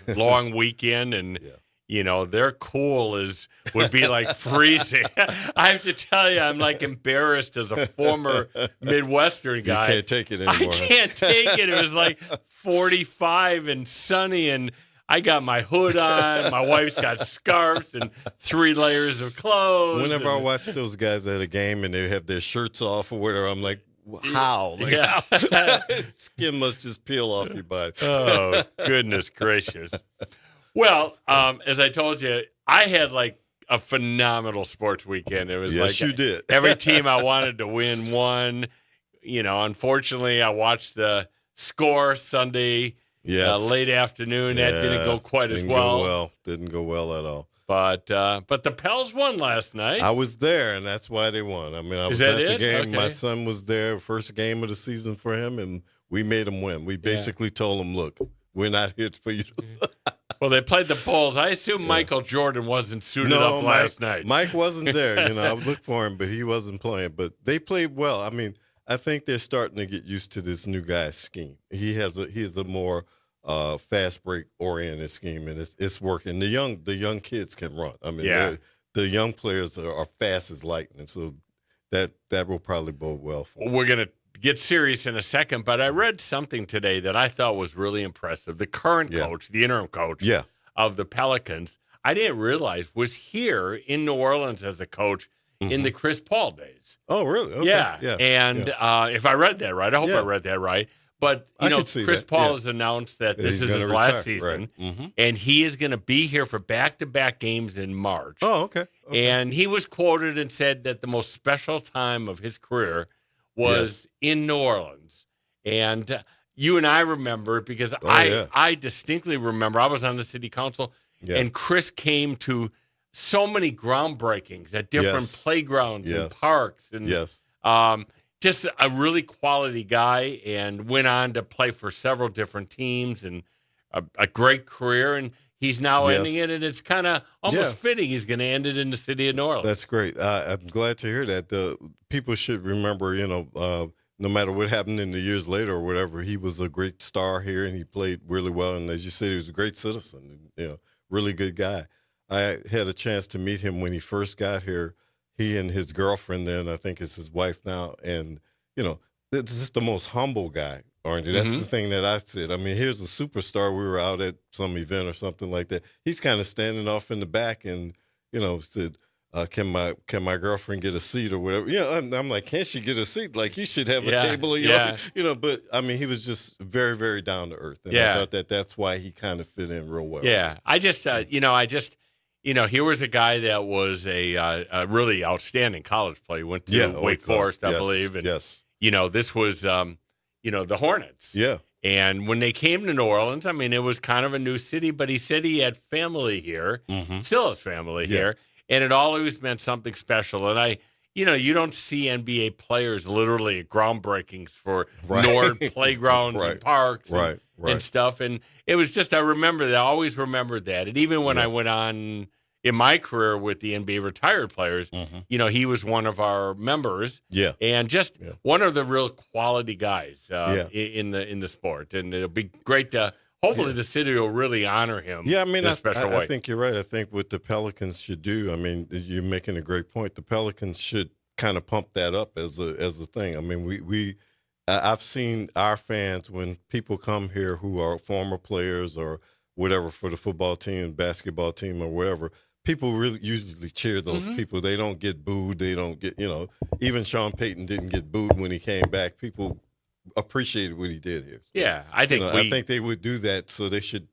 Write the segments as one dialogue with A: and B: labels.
A: a long weekend, and their cool would be like freezing. I have to tell you, I'm like embarrassed as a former Midwestern guy.
B: You can't take it anymore.
A: I can't take it. It was like 45 and sunny, and I got my hood on. My wife's got scarves and 3 layers of clothes.
B: Whenever I watch those guys at a game and they have their shirts off or whatever, I'm like, how? Like,
A: yeah.
B: Skin must just peel off your body.
A: Oh, goodness gracious. Well, as I told you, I had like a phenomenal sports weekend. It was
B: you did.
A: Every team I wanted to win won. Unfortunately, I watched the score Sunday. Late afternoon. That didn't go quite as well.
B: Didn't go well at all.
A: But the Pels won last night.
B: I was there, and that's why they won. I mean, I was at the game. Okay. My son was there, first game of the season for him, and we made him win. We basically told him, look, we're not here for you.
A: Well, they played the Bulls. I assume Michael Jordan wasn't suited up last night.
B: Mike wasn't there. I would look for him, but he wasn't playing. But they played well. I mean, I think they're starting to get used to this new guy's scheme. He has a more fast break oriented scheme, and it's working. The young kids can run. I mean, the young players are fast as lightning. So that will probably bode well for them.
A: We're gonna get serious in a second, but I read something today that I thought was really impressive. The current coach, the interim coach of the Pelicans, I didn't realize was here in New Orleans as a coach in the Chris Paul days.
B: Oh, really? Okay.
A: Yeah. And if I read that right, I hope I read that right. But, Chris Paul has announced that this is his last season, and he is going to be here for back-to-back games in March.
B: Oh, okay.
A: And he was quoted and said that the most special time of his career was in New Orleans. And you and I remember it because I distinctly remember I was on the city council, and Chris came to so many groundbreakings at different playgrounds and parks. And just a really quality guy, and went on to play for several different teams and a great career. And he's now ending it, and it's kind of almost fitting he's going to end it in the city of New Orleans.
B: That's great. I'm glad to hear that. The people should remember, no matter what happened in the years later or whatever, he was a great star here, and he played really well. And as you said, he was a great citizen, really good guy. I had a chance to meet him when he first got here. He and his girlfriend then, I think it's his wife now, and, it's just the most humble guy, Arnie. That's the thing that I said. I mean, here's a superstar. We were out at some event or something like that. He's kind of standing off in the back and, said, can my girlfriend get a seat or whatever? I'm like, can't she get a seat? Like, you should have a table. But, I mean, he was just very, very down to earth. And I thought that's why he kind of fit in real well.
A: Yeah, I just, here was a guy that was a really outstanding college player. He went to Wake Forest, I believe. And, this was, the Hornets.
B: Yeah.
A: And when they came to New Orleans, I mean, it was kind of a new city, but he said he had family here, still has family here, and it always meant something special. And you don't see NBA players literally at groundbreakings for Nord playgrounds and parks and stuff. And it was just, I always remembered that. And even when I went on in my career with the NBA retired players, he was one of our members. Yeah. And just one of the real quality guys in the sport. And it'll be great to, hopefully the city will really honor him in a special way.
B: I think you're right. I think what the Pelicans should do, I mean, you're making a great point. The Pelicans should kind of pump that up as a thing. I mean, I've seen our fans, when people come here who are former players or whatever for the football team, basketball team or whatever, people really usually cheer those people. They don't get booed. They don't get, even Sean Payton didn't get booed when he came back. People appreciated what he did here. So,
A: yeah, I think
B: they would do that. So they should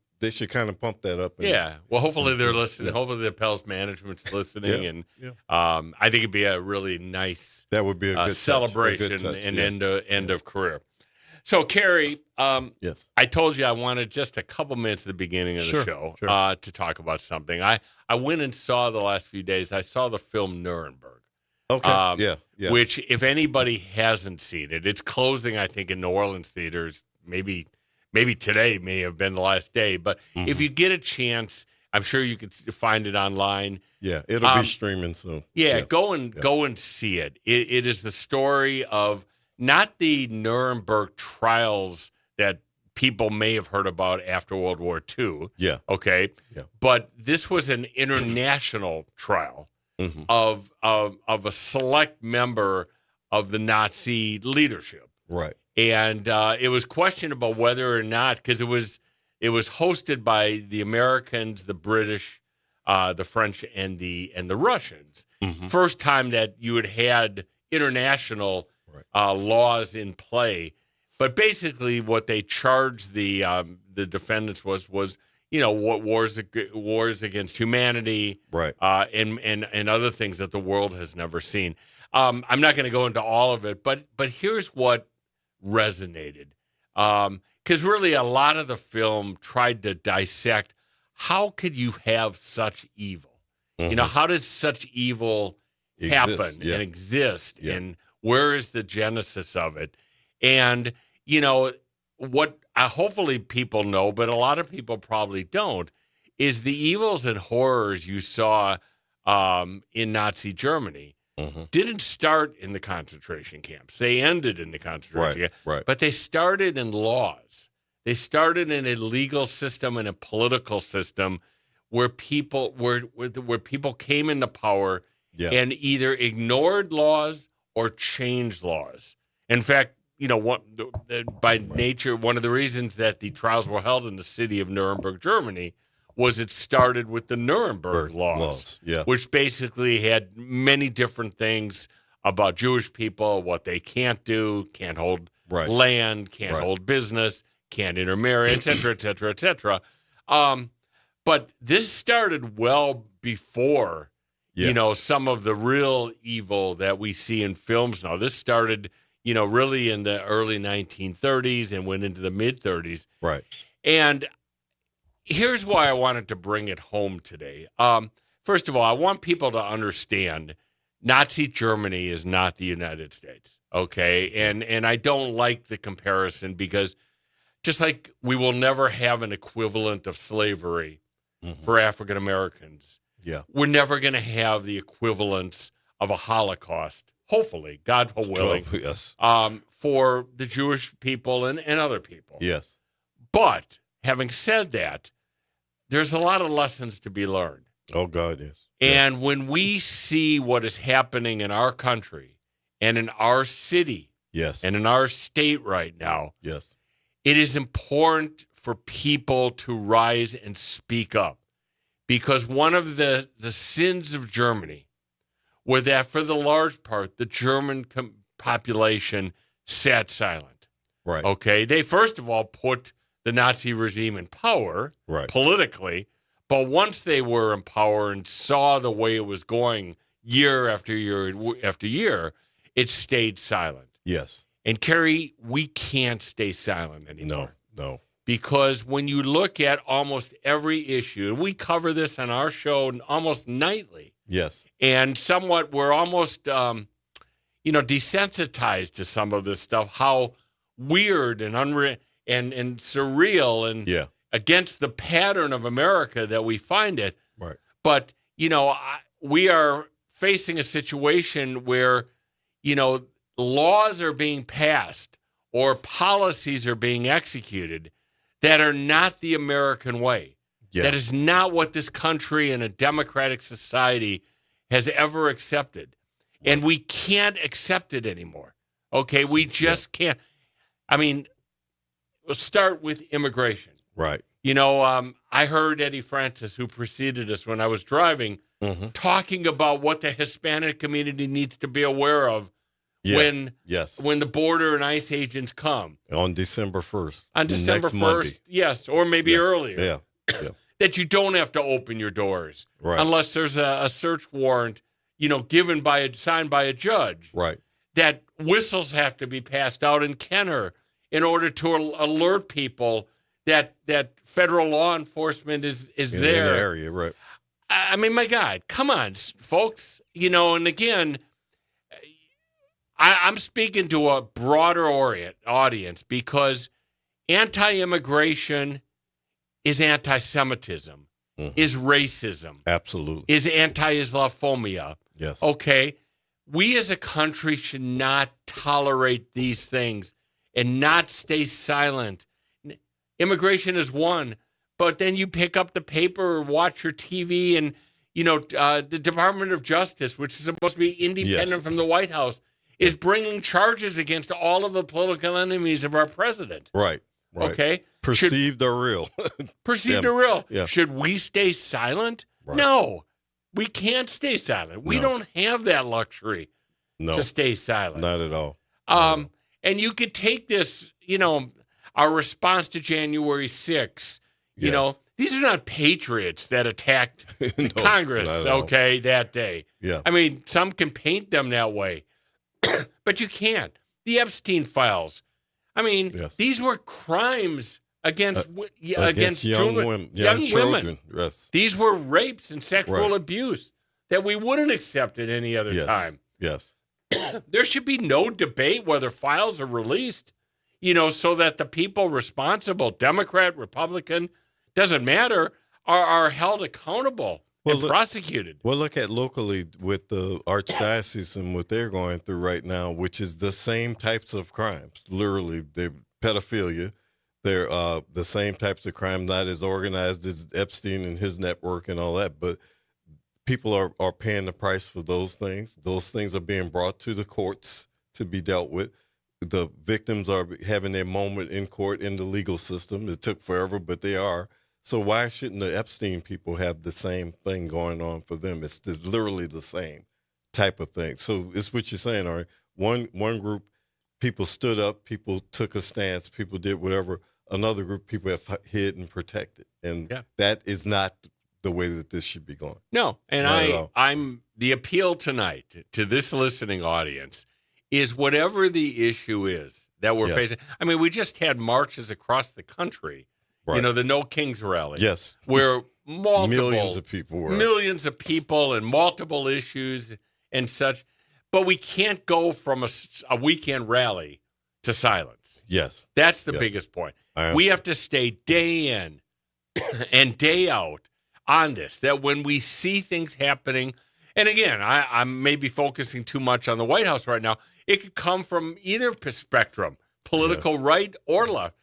B: kind of pump that up.
A: Well, hopefully they're listening. Yeah. Hopefully the Pels management's listening, and I think it'd be a really nice
B: good
A: celebration and end of career. So, Cary, I told you I wanted just a couple minutes at the beginning of the show to talk about something. I went and saw the last few days. I saw the film Nuremberg.
B: Okay.
A: Which, if anybody hasn't seen it, it's closing, I think, in New Orleans theaters. Maybe today may have been the last day. But if you get a chance, I'm sure you could find it online.
B: Yeah, it'll be streaming soon.
A: Go and see it. It is the story of not the Nuremberg trials that people may have heard about after World War II.
B: Yeah.
A: Okay.
B: Yeah.
A: But this was an international trial
B: Mm-hmm.
A: of a select member of the Nazi leadership.
B: Right.
A: And it was questionable whether or not, because it was hosted by the Americans, the British, the French, and the Russians.
B: Mm-hmm.
A: First time that you had international laws in play. But basically, what they charged the defendants was wars against humanity,
B: right,
A: and other things that the world has never seen. I'm not going to go into all of it, but here's what resonated, because really a lot of the film tried to dissect how could you have such evil?
B: Mm-hmm.
A: How does such evil happen and exist, and where is the genesis of it? And what hopefully people know, but a lot of people probably don't, is the evils and horrors you saw in Nazi Germany didn't start in the concentration camps. They ended in the concentration camps.
B: Right.
A: But they started in laws. They started in a legal system and a political system where people where people came into power and either ignored laws or changed laws. In fact, by nature, one of the reasons that the trials were held in the city of Nuremberg, Germany, was it started with the Nuremberg laws, which basically had many different things about Jewish people, what they can't do, can't hold land, can't hold business, can't intermarry, et cetera, et cetera, et cetera. But this started well before, some of the real evil that we see in films now. This started, really in the early 1930s and went into the mid-30s.
B: Right.
A: And here's why I wanted to bring it home today. First of all, I want people to understand Nazi Germany is not the United States, okay? And I don't like the comparison because just like we will never have an equivalent of slavery for African Americans, we're never going to have the equivalence of a Holocaust, hopefully, God willing, for the Jewish people and other people.
B: Yes.
A: But having said that, there's a lot of lessons to be learned.
B: Oh, God, yes.
A: And when we see what is happening in our country and in our city and in our state right now, it is important for people to rise and speak up. Because one of the sins of Germany was that, for the large part, the German population sat silent.
B: Right.
A: Okay? They, first of all, put the Nazi regime in power politically, but once they were in power and saw the way it was going year after year after year, it stayed silent.
B: Yes.
A: And Cary, we can't stay silent anymore.
B: No.
A: Because when you look at almost every issue, and we cover this on our show almost nightly.
B: Yes.
A: And somewhat we're almost, desensitized to some of this stuff, how weird and and surreal and against the pattern of America that we find it.
B: Right.
A: But, we are facing a situation where, laws are being passed or policies are being executed that are not the American way. Yeah. That is not what this country and a democratic society has ever accepted. And we can't accept it anymore. Okay? We just can't. I mean, we'll start with immigration.
B: Right.
A: I heard Eddie Francis, who preceded us when I was driving, talking about what the Hispanic community needs to be aware of when the border and ICE agents come.
B: On December 1st.
A: On December 1st,
B: Monday.
A: yes, or maybe earlier.
B: Yeah.
A: That you don't have to open your doors unless there's a search warrant, signed by a judge.
B: Right.
A: That whistles have to be passed out in Kenner in order to alert people that federal law enforcement is there.
B: In the area, right.
A: I mean, my God, come on, folks. And again, I'm speaking to a broader audience because anti-immigration is anti-Semitism, is racism.
B: Absolutely.
A: Is anti-Islamophobia.
B: Yes.
A: Okay? We as a country should not tolerate these things and not stay silent. immigration is one. But then you pick up the paper or watch your TV and, the Department of Justice, which is supposed to be independent from the White House, is bringing charges against all of the political enemies of our president.
B: Right.
A: Okay?
B: Perceived or real.
A: Perceived or real.
B: Yeah.
A: Should we stay silent?
B: Right.
A: No. We can't stay silent. We don't have that luxury to stay silent.
B: Not at all.
A: And you could take this, our response to January 6th. These are not patriots that attacked Congress, that day.
B: Yeah.
A: I mean, some can paint them that way, but you can't. The Epstein files. I mean, these were crimes against
B: young women. Young children. Yes.
A: These were rapes and sexual abuse that we wouldn't accept at any other time.
B: Yes.
A: There should be no debate whether files are released, so that the people responsible, Democrat, Republican, doesn't matter, are held accountable and prosecuted.
B: Well, look at locally with the archdiocese and what they're going through right now, which is the same types of crimes. Literally, they're pedophilia. They're the same types of crime, not as organized as Epstein and his network and all that, but people are paying the price for those things. Those things are being brought to the courts to be dealt with. The victims are having their moment in court in the legal system. It took forever, but they are. So why shouldn't the Epstein people have the same thing going on for them? It's literally the same type of thing. So it's what you're saying, all right? One group, people stood up, people took a stance, people did whatever. Another group, people have hid and protected. And that is not the way that this should be going.
A: No, and I'm the appeal tonight to this listening audience is whatever the issue is that we're facing. I mean, we just had marches across the country. Right. The No Kings rally.
B: Yes.
A: Where
B: millions of people were.
A: Millions of people and multiple issues and such. But we can't go from a weekend rally to silence.
B: Yes.
A: That's the biggest point. We have to stay day in and day out on this, that when we see things happening, and again, I'm maybe focusing too much on the White House right now, it could come from either spectrum, political right or left.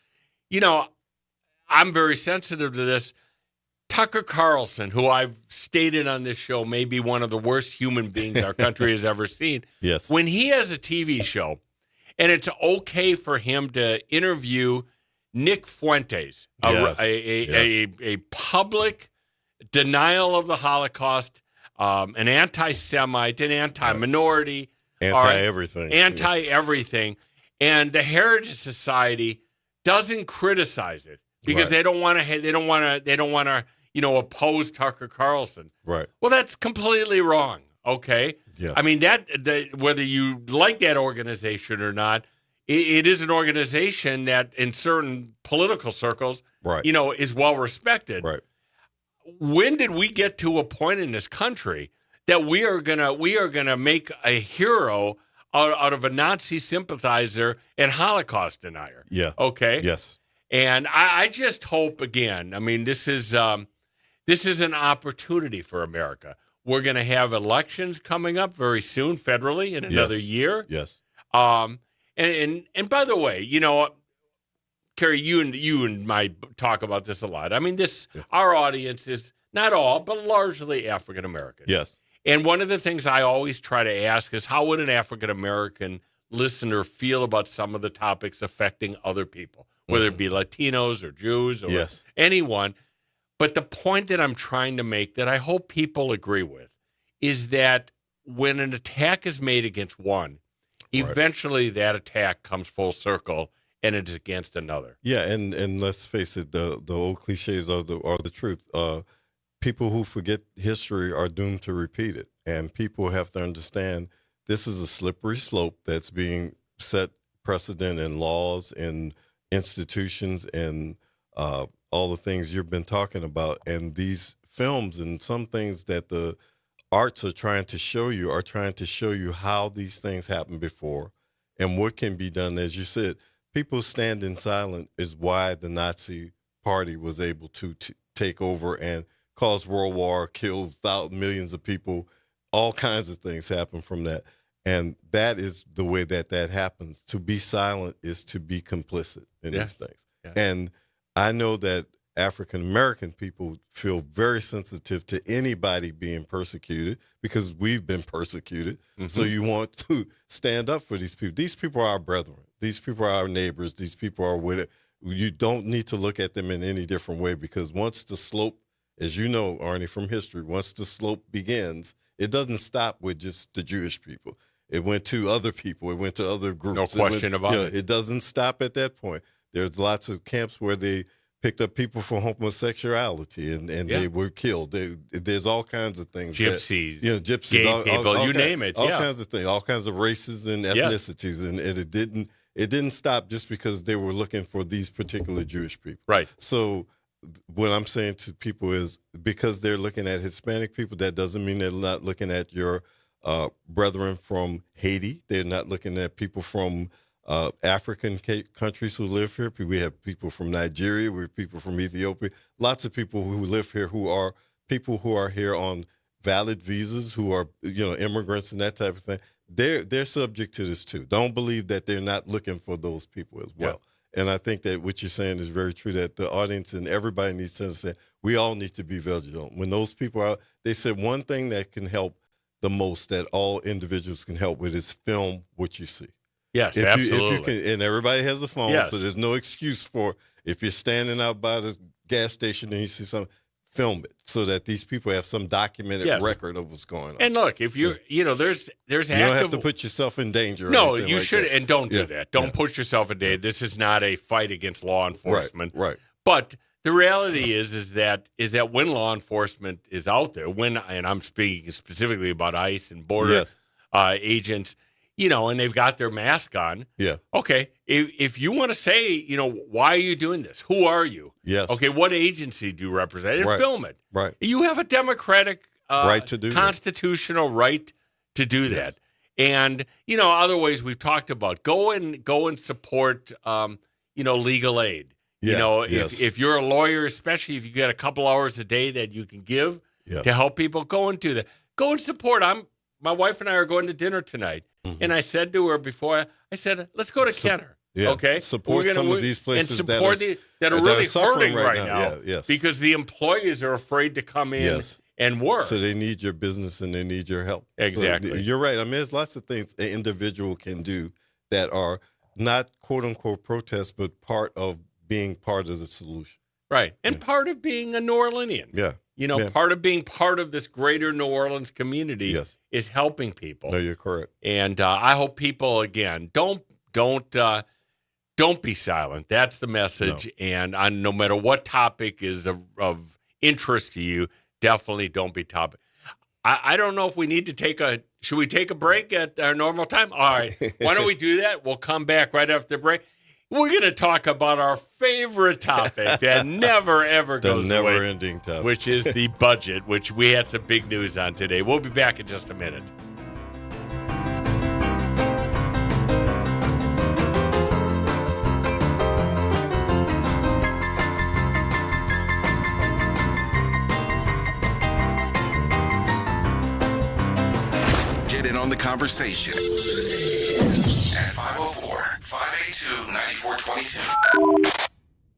A: I'm very sensitive to this. Tucker Carlson, who I've stated on this show may be one of the worst human beings our country has ever seen.
B: Yes.
A: When he has a TV show and it's okay for him to interview Nick Fuentes, a public denial of the Holocaust, an anti-Semite, an anti-minority,
B: anti-everything,
A: and the Heritage Society doesn't criticize it because they don't want to oppose Tucker Carlson.
B: Right.
A: Well, that's completely wrong. Okay.
B: Yes.
A: I mean whether you like that organization or not, it is an organization that in certain political circles, is well respected.
B: Right.
A: When did we get to a point in this country that we are gonna make a hero out of a Nazi sympathizer and Holocaust denier?
B: Yeah.
A: Okay.
B: Yes.
A: And I just hope, again, I mean, this is an opportunity for America. We're going to have elections coming up very soon, federally, in another year.
B: Yes.
A: And by the way, Cary, you and I talk about this a lot. I mean, our audience is not all, but largely African American.
B: Yes.
A: And one of the things I always try to ask is, how would an African American listener feel about some of the topics affecting other people, whether it be Latinos or Jews or anyone? But the point that I'm trying to make that I hope people agree with is that when an attack is made against one, eventually that attack comes full circle and it's against another.
B: Yeah, and let's face it, the old cliches are the truth. People who forget history are doomed to repeat it. And people have to understand this is a slippery slope that's being set precedent in laws and institutions and all the things you've been talking about. And these films and some things that the arts are trying to show you how these things happened before and what can be done. As you said, people standing silent is why the Nazi Party was able to take over and cause world war, kill millions of people. All kinds of things happen from that. And that is the way that happens. To be silent is to be complicit in these things. Yeah. And I know that African American people feel very sensitive to anybody being persecuted because we've been persecuted.
A: Mm-hmm.
B: So you want to stand up for these people. These people are our brethren. These people are our neighbors. These people are with it. You don't need to look at them in any different way, because once the slope, as you know, Arnie, from history, once the slope begins, it doesn't stop with just the Jewish people. It went to other people. It went to other groups.
A: No question about it.
B: It doesn't stop at that point. There's lots of camps where they picked up people for homosexuality and they were killed. There's all kinds of things.
A: Gypsies.
B: Gypsies.
A: Gay people, you name it.
B: All kinds of things, all kinds of races and ethnicities. And it didn't stop just because they were looking for these particular Jewish people.
A: Right.
B: So what I'm saying to people is, because they're looking at Hispanic people, that doesn't mean they're not looking at your brethren from Haiti. They're not looking at people from African countries who live here. We have people from Nigeria. We have people from Ethiopia. Lots of people who live here who are people who are here on valid visas, who are immigrants and that type of thing. They're subject to this too. Don't believe that they're not looking for those people as well. Yeah. And I think that what you're saying is very true, that the audience and everybody needs to understand we all need to be vigilant. When those people are, they said one thing that can help the most, that all individuals can help with, is film what you see.
A: Yes,
B: absolutely. If you can, and everybody has a phone,
A: yes.
B: So there's no excuse for, if you're standing out by the gas station and you see something, film it so that these people have some documented record of what's going on.
A: And look, if there's
B: you don't have to put yourself in danger.
A: No, you should,
B: that.
A: And don't do that. Don't put yourself in danger. This is not a fight against law enforcement.
B: Right.
A: But the reality is that when law enforcement is out there, and I'm speaking specifically about ICE and border agents, and they've got their mask on.
B: Yeah.
A: Okay. If you want to say, why are you doing this? Who are you?
B: Yes.
A: Okay. What agency do you represent? And film it.
B: Right.
A: You have a democratic
B: right to do
A: constitutional right to do that. And, other ways we've talked about, go and support, legal aid.
B: Yeah.
A: If you're a lawyer, especially if you get a couple hours a day that you can give to help people, go and do that. Go and support. My wife and I are going to dinner tonight. Mm-hmm. And I said to her before, let's go to Kenner.
B: Yeah.
A: Okay.
B: Support some of these places that
A: are really hurting right now.
B: Yeah, yes.
A: Because the employees are afraid to come in and work.
B: So they need your business and they need your help.
A: Exactly.
B: So you're right. I mean, there's lots of things an individual can do that are not quote unquote protests, but part of being part of the solution.
A: Right. And part of being a New Orleanian.
B: Yeah.
A: Part of being part of this greater New Orleans community is helping people.
B: No, you're correct.
A: And I hope people, again, don't be silent. That's the message. No. And no matter what topic is of interest to you, definitely don't be topic. I don't know if we need to should we take a break at our normal time? All right. Why don't we do that? We'll come back right after the break. We're going to talk about our favorite topic that never, ever goes away.
B: The never-ending topic.
A: Which is the budget, which we had some big news on today. We'll be back in just a minute.
C: Get in on the conversation at 504-582-9422.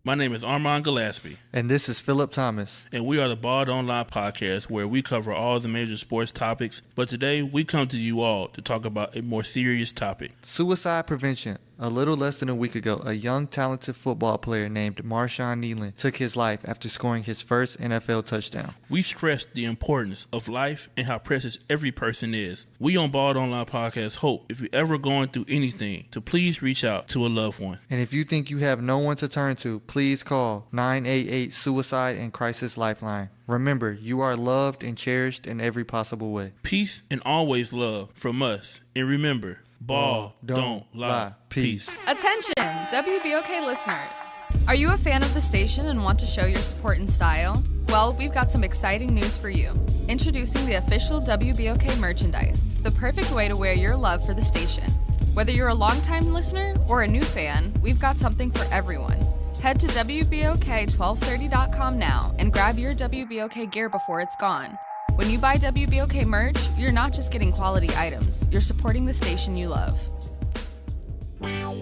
D: My name is Armand Gillespie.
E: And this is Philip Thomas.
D: And we are the Balled Online podcast, where we cover all the major sports topics. But today, we come to you all to talk about a more serious topic.
E: Suicide prevention. A little less than a week ago, a young, talented football player named Marshawn Nealon took his life after scoring his first NFL touchdown.
D: We stressed the importance of life and how precious every person is. We on Balled Online Podcast hope, if you're ever going through anything, to please reach out to a loved one.
E: And if you think you have no one to turn to, please call 988 Suicide and Crisis Lifeline. Remember, you are loved and cherished in every possible way.
D: Peace and always love from us. And remember, ball don't lie. Peace.
F: Attention, WBOK listeners. Are you a fan of the station and want to show your support and style? Well, we've got some exciting news for you. Introducing the official WBOK merchandise, the perfect way to wear your love for the station. Whether you're a longtime listener or a new fan, we've got something for everyone. Head to WBOK1230.com now and grab your WBOK gear before it's gone. When you buy WBOK merch, you're not just getting quality items, you're supporting the station you love.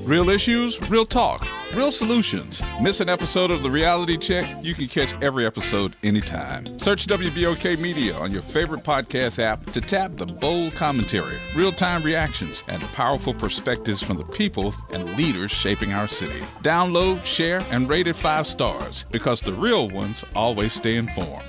G: Real issues, real talk. Real solutions. Miss an episode of The Reality Check? You can catch every episode anytime. Search WBOK Media on your favorite podcast app to tap the bold commentary, real-time reactions, and powerful perspectives from the people and leaders shaping our city. Download, share, and rate it 5 stars because the real ones always stay informed.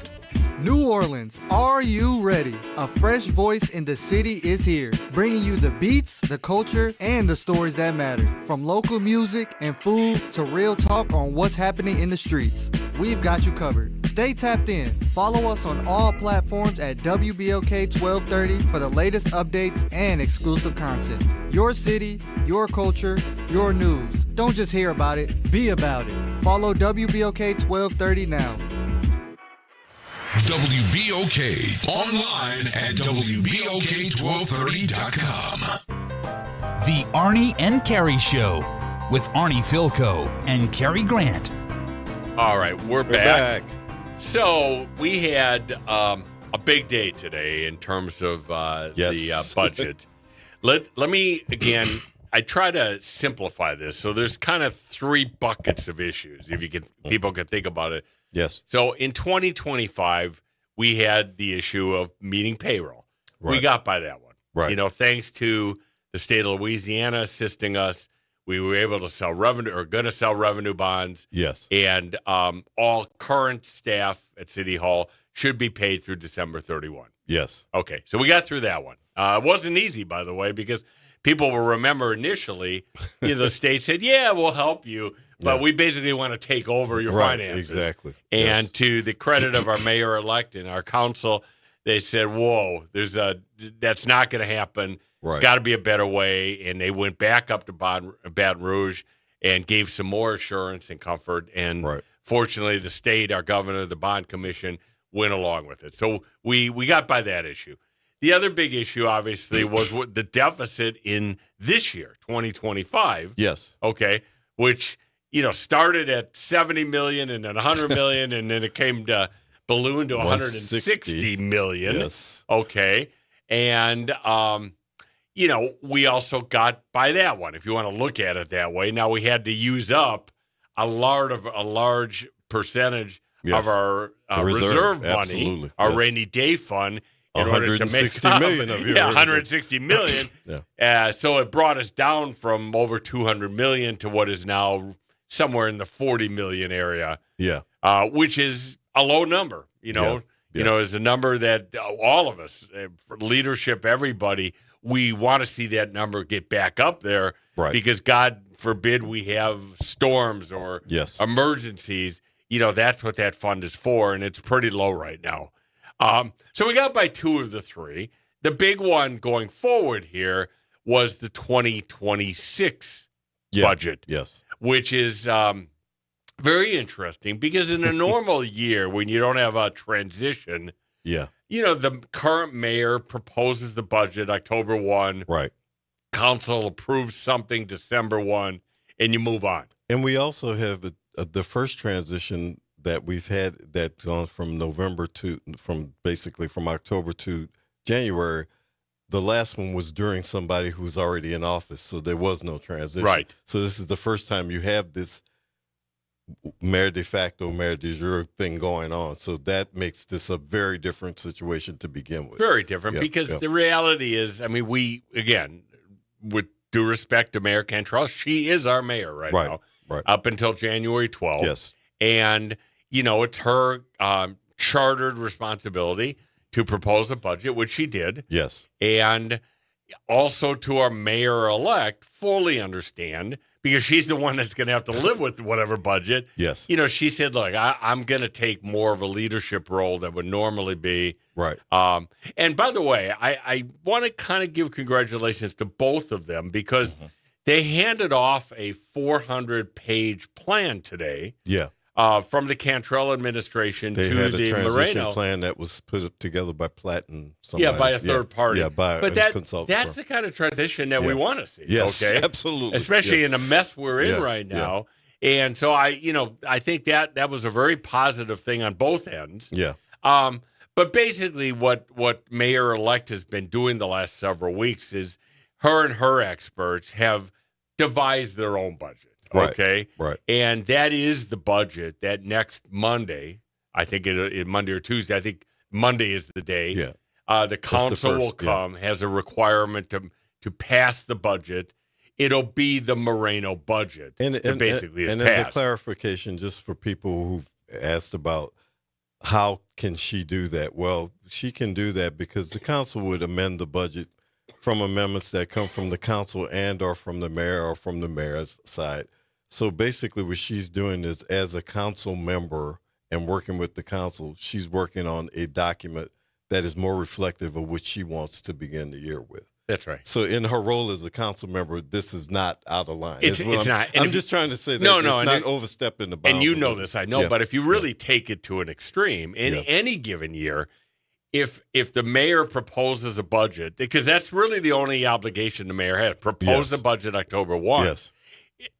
E: New Orleans, are you ready? A fresh voice in the city is here, bringing you the beats, the culture, and the stories that matter. From local music and food to real talk on what's happening in the streets. We've got you covered. Stay tapped in. Follow us on all platforms at WBOK 1230 for the latest updates and exclusive content. Your city, your culture, your news. Don't just hear about it, be about it. Follow WBOK 1230 now.
C: WBOK online at WBOK1230.com.
H: The Arnie and Cary Show with Arnie Philco and Cary Grant.
A: All right, we're back. So we had a big day today in terms of the budget. Let me, again, I try to simplify this. So there's kind of 3 buckets of issues, if you can, people can think about it.
B: Yes.
A: So in 2025, we had the issue of meeting payroll.
B: Right.
A: We got by that one.
B: Right.
A: You know, thanks to the state of Louisiana assisting us, we were able to sell revenue, or going to sell revenue bonds.
B: Yes.
A: And all current staff at City Hall should be paid through December 31.
B: Yes.
A: Okay, so we got through that one. It wasn't easy, by the way, because people will remember initially, the state said, yeah, we'll help you. But we basically want to take over your finances.
B: Exactly.
A: And to the credit of our mayor-elect and our council, they said, whoa, that's not going to happen.
B: Right.
A: Got to be a better way. And they went back up to Baton Rouge and gave some more assurance and comfort. And fortunately, the state, our governor, the bond commission went along with it. So we got by that issue. The other big issue, obviously, was the deficit in this year, 2025.
B: Yes.
A: Okay, which started at $70 million and then $100 million, and then it came to balloon to $160 million.
B: Yes.
A: Okay, and we also got by that one, if you want to look at it that way. Now we had to use up a large percentage of our reserve money,
B: absolutely.
A: our rainy day fund, in order to make
B: $160 million of your
A: $160 million. So it brought us down from over $200 million to what is now somewhere in the $40 million area.
B: Yeah.
A: Which is a low number, is a number that all of us, leadership, everybody, we want to see that number get back up there, because God forbid we have storms or emergencies. That's what that fund is for, and it's pretty low right now. So we got by 2 of the 3. The big one going forward here was the 2026 budget, which is very interesting because in a normal year when you don't have a transition, the current mayor proposes the budget October 1.
B: Right.
A: Council approves something December 1, and you move on.
B: And we also have the first transition that we've had that's gone from from October to January. The last one was during somebody who was already in office, so there was no transition.
A: Right.
B: So this is the first time you have this mayor de facto, mayor de jure thing going on. So that makes this a very different situation to begin with.
A: Very different because the reality is, we, again, with due respect to Mayor Cantrell, she is our mayor right now, up until January 12th.
B: Yes.
A: And, it's her chartered responsibility to propose a budget, which she did.
B: Yes.
A: And also to our mayor-elect fully understand, because she's the one that's going to have to live with whatever budget.
B: Yes.
A: She said, look, I'm going to take more of a leadership role that would normally be.
B: Right.
A: And by the way, I want to kind of give congratulations to both of them because they handed off a 400-page plan today.
B: Yeah.
A: From the Cantrell administration
B: they
A: to
B: had
A: the
B: a transition
A: Moreno
B: plan that was put together by Platt and somebody.
A: Yeah, by a third party.
B: Yeah, by
A: but
B: a consultant.
A: That's the kind of transition that we want to see.
B: Yes,
A: okay?
B: absolutely.
A: Especially in the mess we're in right now. Yeah. And so I think that was a very positive thing on both ends.
B: Yeah.
A: But basically what Mayor-elect has been doing the last several weeks is her and her experts have devised their own budget.
B: Right,
A: okay?
B: right.
A: And that is the budget that next Monday, I think it Monday or Tuesday, I think Monday is the day.
B: Yeah.
A: The council will come, has a requirement to pass the budget. It'll be the Moreno budget that basically is
B: and
A: passed.
B: as a clarification, just for people who've asked about how can she do that? Well, she can do that because the council would amend the budget from amendments that come from the council and or from the mayor or from the mayor's side. So basically what she's doing is, as a council member and working with the council, she's working on a document that is more reflective of what she wants to begin the year with.
A: That's right.
B: So in her role as a council member, this is not out of line.
A: It's not. And
B: I'm just trying to say that it's not overstepping the bounds.
A: And you know this, I know. But if you really take it to an extreme, in any given year, if the mayor proposes a budget, because that's really the only obligation the mayor has, propose a budget October 1.
B: Yes.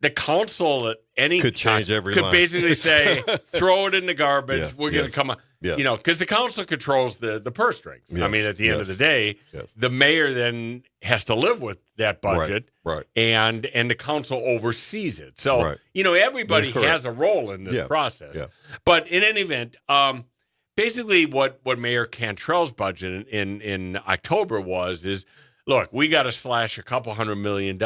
A: The council at any
B: could
A: time
B: change every
A: could
B: line.
A: basically say, throw it in the garbage.
B: Yeah,
A: We're going to come on.
B: Yeah.
A: You know, because the council controls the purse strings. I mean, at the end of the day, the mayor then has to live with that budget,
B: right.
A: And the council oversees it. So, you know, everybody has a role in this process. Yeah. But in any event, basically what Mayor Cantrell's budget in October is, look, we got to slash a couple $100 million.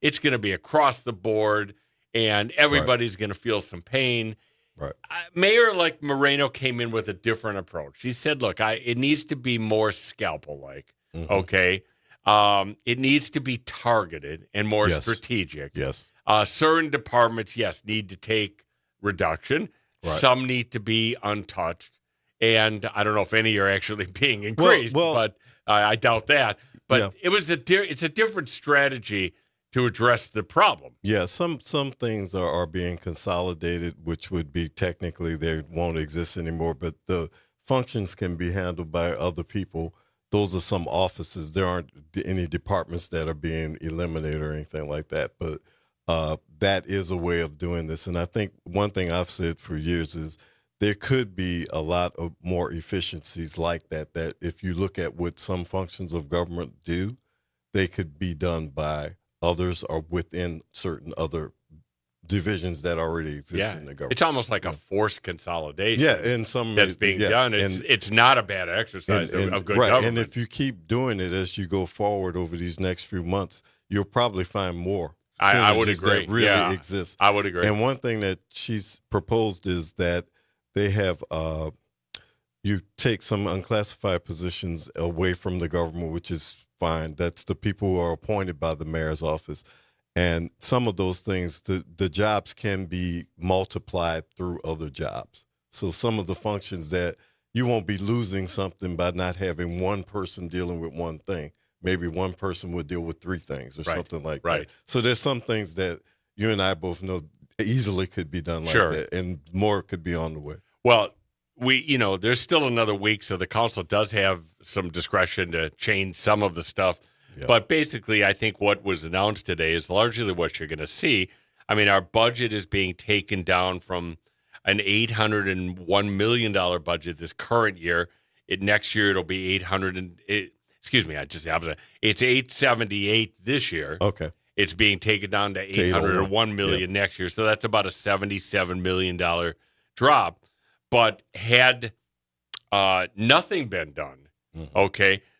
A: It's going to be across the board, and everybody's going to feel some pain.
B: Right.
A: Mayor like Moreno came in with a different approach. He said, look, it needs to be more scalpel-like, okay? It needs to be targeted and more strategic.
B: Yes.
A: Certain departments, need to take reduction. Right. Some need to be untouched. And I don't know if any are actually being increased, but I doubt that. But it's a different strategy to address the problem.
B: Yeah, some things are being consolidated, which would be technically they won't exist anymore, but the functions can be handled by other people. Those are some offices. There aren't any departments that are being eliminated or anything like that, but that is a way of doing this. And I think one thing I've said for years is there could be a lot of more efficiencies like that if you look at what some functions of government do, they could be done by others or within certain other divisions that already exist in the government.
A: It's almost like a forced consolidation.
B: Yeah, in some
A: that's being done. It's not a bad exercise of good government.
B: And if you keep doing it as you go forward over these next few months, you'll probably find more.
A: I would agree.
B: That really exists.
A: I would agree.
B: And one thing that she's proposed is that they have you take some unclassified positions away from the government, which is fine. That's the people who are appointed by the mayor's office. And some of those things, the jobs can be multiplied through other jobs. So some of the functions that you won't be losing something by not having one person dealing with one thing. Maybe one person would deal with 3 things or something like that. So there's some things that you and I both know easily could be done like that, and more could be on the way.
A: Well, there's still another week, so the council does have some discretion to change some of the stuff. Yeah. But basically, I think what was announced today is largely what you're going to see. I mean, our budget is being taken down from an $801 million budget this current year. Next year, it'll be It's 878 this year.
B: Okay.
A: It's being taken down to 801 million next year. So that's about a $77 million drop. But had nothing been done,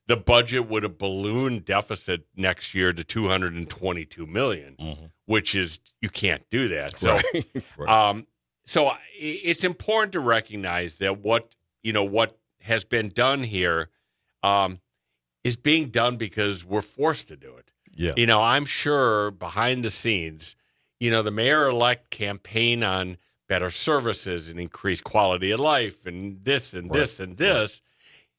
A: the budget would have ballooned deficit next year to $222 million, which is, you can't do that. So, so it's important to recognize that what has been done here is being done because we're forced to do it. Yeah. I'm sure behind the scenes, the mayor-elect campaign on better services and increased quality of life and this and this and this.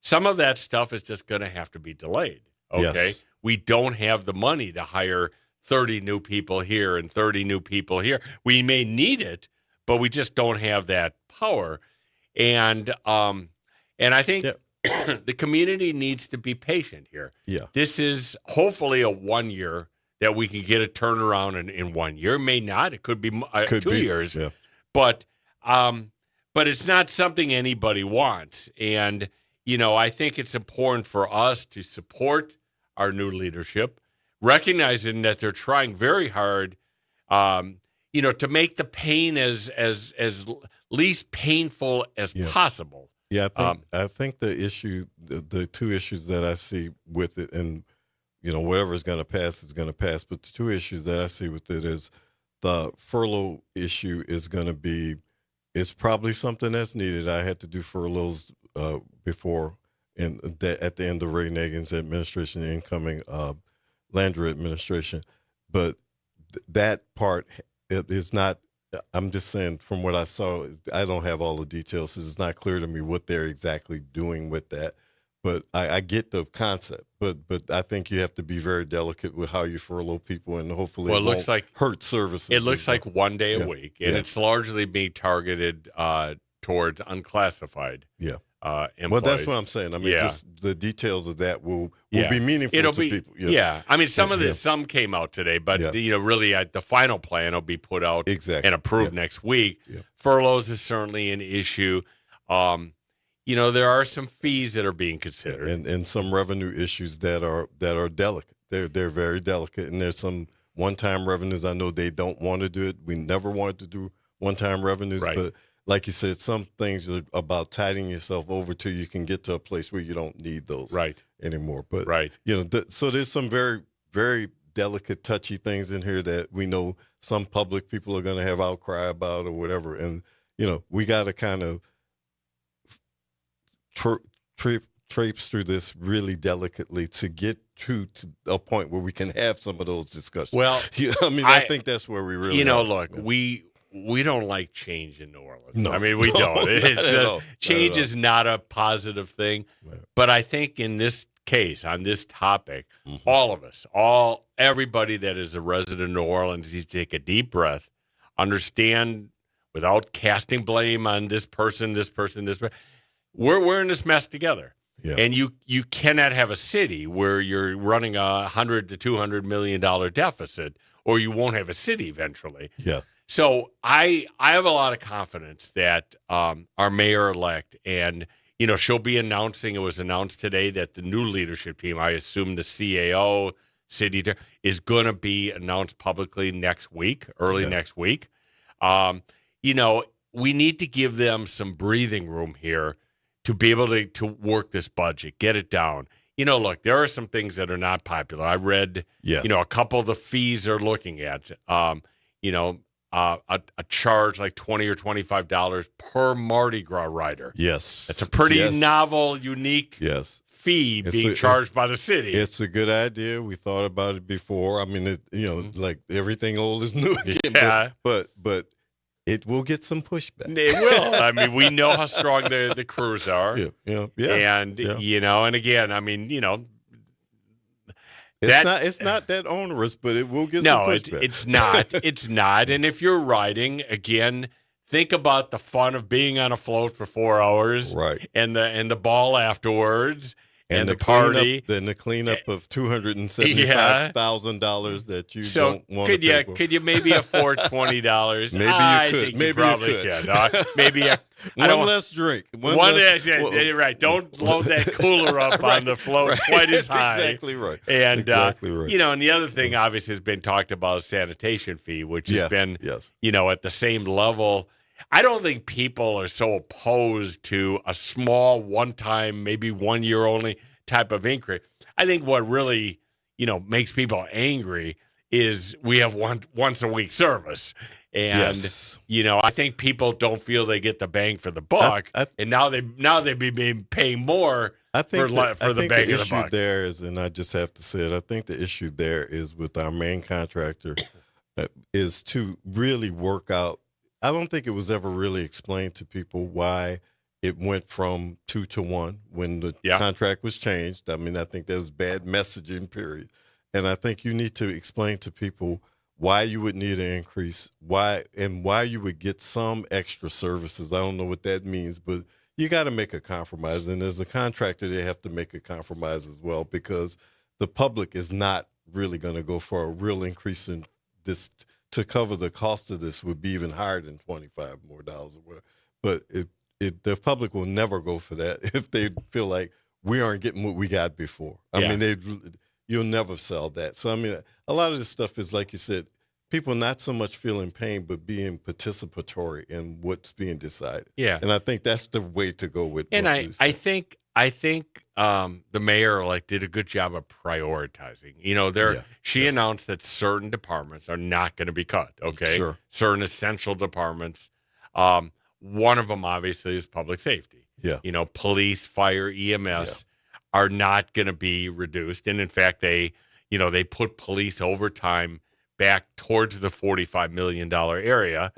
A: Some of that stuff is just going to have to be delayed. Okay. Yes. We don't have the money to hire 30 new people here and 30 new people here. We may need it, but we just don't have that power. And I think the community needs to be patient here. Yeah. This is hopefully a 1 year that we can get a turnaround in 1 year. May not. It could be 2 years. Yeah. But it's not something anybody wants. And, I think it's important for us to support our new leadership, recognizing that they're trying very hard. to make the pain as least painful as possible.
B: Yeah, I think the issue, the two issues that I see with it, and whatever is going to pass is going to pass. But the two issues that I see with it is the furlough issue is going to be, it's probably something that's needed. I had to do furloughs before, and at the end of Ray Nagin's administration, the incoming Landry administration. But that part is not. I'm just saying, from what I saw, I don't have all the details. So it's not clear to me what they're exactly doing with that. But I get the concept. But I think you have to be very delicate with how you furlough people, and hopefully it looks like hurt services.
A: It looks like one day a week, and it's largely being targeted towards unclassified. Employees.
B: Well, that's what I'm saying. I mean, just the details of that will be meaningful to people.
A: I mean, some came out today, but really, the final plan will be put out and approved next week. Furloughs is certainly an issue. There are some fees that are being considered,
B: and some revenue issues that are delicate. They're very delicate, and there's some one-time revenues. I know they don't want to do it. We never wanted to do one-time revenues, but like you said, some things are about tiding yourself over till you can get to a place where you don't need those anymore. But so there's some very, very delicate, touchy things in here that we know some public people are going to have outcry about or whatever, and we got to kind of traipse through this really delicately to get to a point where we can have some of those discussions.
A: Well,
B: I think that's where we really
A: look, we don't like change in New Orleans. No, I mean, we don't. Change is not a positive thing. Right. But I think in this case, on this topic, all of us, everybody that is a resident of New Orleans needs to take a deep breath, understand without casting blame on this person. We're in this mess together. Yeah. And you cannot have a city where you're running a $100 to $200 million deficit, or you won't have a city eventually.
B: Yeah.
A: So I have a lot of confidence that our mayor-elect, and, she'll be announcing, it was announced today that the new leadership team, I assume the CAO, is going to be announced publicly next week, early next week. We need to give them some breathing room here to be able to work this budget, get it down. Look, there are some things that are not popular. I read, a couple of the fees they're looking at, a charge like $20 or $25 per Mardi Gras rider.
B: Yes.
A: It's a pretty novel, unique fee being charged by the city.
B: It's a good idea. We thought about it before. I mean, like everything old is new again. But it will get some pushback.
A: It will. I mean, we know how strong the crews are.
B: And,
A: and again, I mean,
B: it's not that onerous, but it will get some pushback.
A: No, it's not. It's not. And if you're riding, again, think about the fun of being on a float for 4 hours, and the ball afterwards, and the party,
B: then the cleanup of $275,000 that you don't want to pay for.
A: Could you maybe afford $20?
B: Maybe
A: I
B: you could.
A: think
B: Maybe
A: you probably could. Maybe
B: one less drink.
A: One less. Right. Don't load that cooler up on the float quite as high.
B: Exactly right.
A: And
B: exactly right.
A: And the other thing obviously has been talked about is sanitation fee, which has been at the same level. I don't think people are so opposed to a small one-time, maybe 1 year only type of increase. I think what really, makes people angry is we have once a week service. And, I think people don't feel they get the bang for the buck. And now they be paying more for the bang of the buck.
B: There is, and I just have to say it, I think the issue there is with our main contractor is to really work out. I don't think it was ever really explained to people why it went from 2 to 1 when the contract was changed. I mean, I think that was bad messaging, period. And I think you need to explain to people why you would need an increase, why you would get some extra services. I don't know what that means, but you got to make a compromise. And as a contractor, they have to make a compromise as well, because the public is not really going to go for a real increase in this. To cover the cost of this would be even higher than $25 more or whatever. But the public will never go for that if they feel like we aren't getting what we got before. I mean, you'll never sell that. So, I mean, a lot of this stuff is, like you said, people not so much feeling pain, but being participatory in what's being decided.
A: Yeah.
B: And I think that's the way to go with
A: And
B: most of these
A: I
B: things.
A: think the mayor did a good job of prioritizing. She announced that certain departments are not going to be cut. Okay,
B: Sure.
A: Certain essential departments. One of them obviously is public safety.
B: Yeah.
A: Police, fire, EMS are not going to be reduced, and in fact, they put police overtime back towards the $45 million area,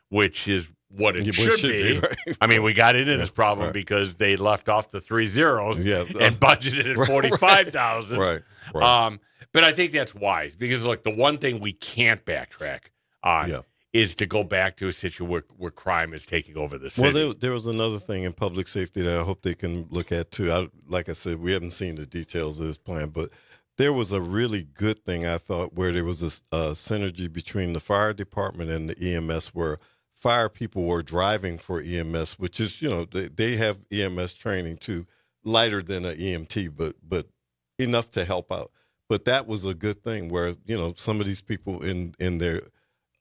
A: which is what it should be.
B: Right?
A: I mean, we got into this problem because they left off the 3 zeros and budgeted at 45,000.
B: Right.
A: But I think that's wise because, look, the one thing we can't backtrack on is to go back to a situation where crime is taking over the city.
B: Well, there was another thing in public safety that I hope they can look at, too. Like I said, we haven't seen the details of this plan, but there was a really good thing, I thought, where there was a synergy between the fire department and the EMS where fire people were driving for EMS, which is, they have EMS training, too, lighter than an EMT, but enough to help out. But that was a good thing where, some of these people in their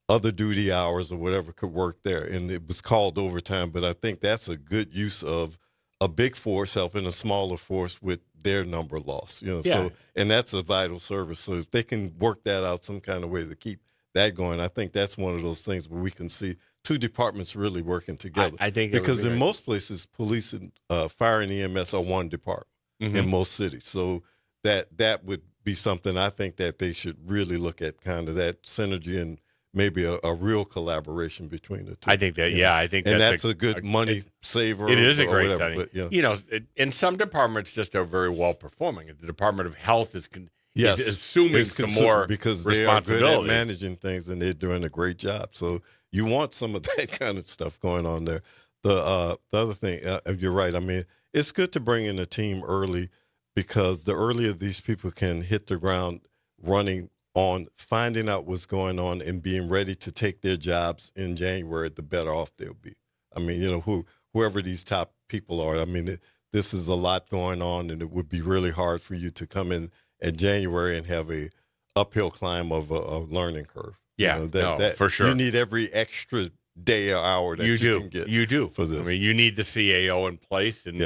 B: other duty hours or whatever could work there. And it was called overtime. But I think that's a good use of a big force helping a smaller force with their number loss. So, and that's a vital service. So if they can work that out some kind of way to keep that going, I think that's one of those things where we can see two departments really working together.
A: I think
B: because in most places, police and fire and EMS are one department in most cities. So that would be something I think that they should really look at, kind of that synergy and maybe a real collaboration between the two.
A: I think that, I think
B: that's a good money saver.
A: It is a great
B: whatever,
A: setting.
B: but,
A: and some departments just are very well performing. The Department of Health is assuming some more
B: because they are good at
A: responsibility.
B: managing things and they're doing a great job. So you want some of that kind of stuff going on there. The other thing, you're right. I mean, it's good to bring in a team early because the earlier these people can hit the ground running on finding out what's going on and being ready to take their jobs in January, the better off they'll be. I mean, whoever these top people are, I mean, this is a lot going on, and it would be really hard for you to come in January and have a uphill climb of a learning curve.
A: Yeah, for sure.
B: You need every extra day or hour that you can get.
A: You do.
B: For this.
A: I mean, you need the CAO in place, and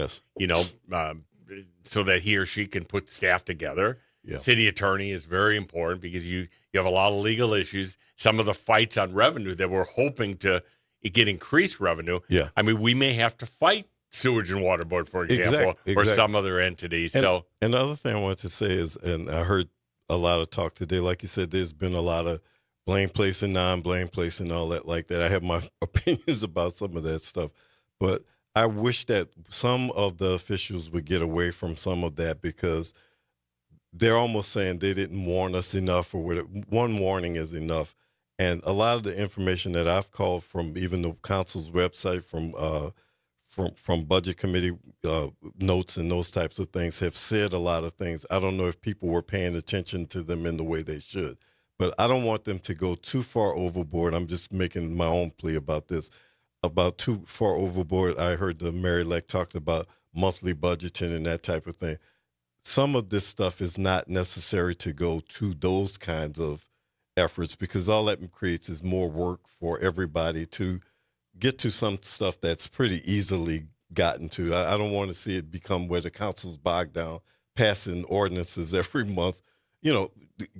A: so that he or she can put staff together.
B: Yeah.
A: City attorney is very important because you have a lot of legal issues. Some of the fights on revenue that we're hoping to get increased revenue.
B: Yeah.
A: I mean, we may have to fight Sewage and Water Board, for example, or some other entities.
B: And the other thing I wanted to say is, and I heard a lot of talk today, like you said, there's been a lot of blame place and non-blame place and all that like that. I have my opinions about some of that stuff, but I wish that some of the officials would get away from some of that because they're almost saying they didn't warn us enough or whatever. One warning is enough. And a lot of the information that I've called from even the council's website, from budget committee notes and those types of things have said a lot of things. I don't know if people were paying attention to them in the way they should, but I don't want them to go too far overboard. I'm just making my own plea about this. About too far overboard, I heard the mayor-elect talked about monthly budgeting and that type of thing. Some of this stuff is not necessary to go to those kinds of efforts because all that creates is more work for everybody to get to some stuff that's pretty easily gotten to. I don't want to see it become where the council's bogged down, passing ordinances every month,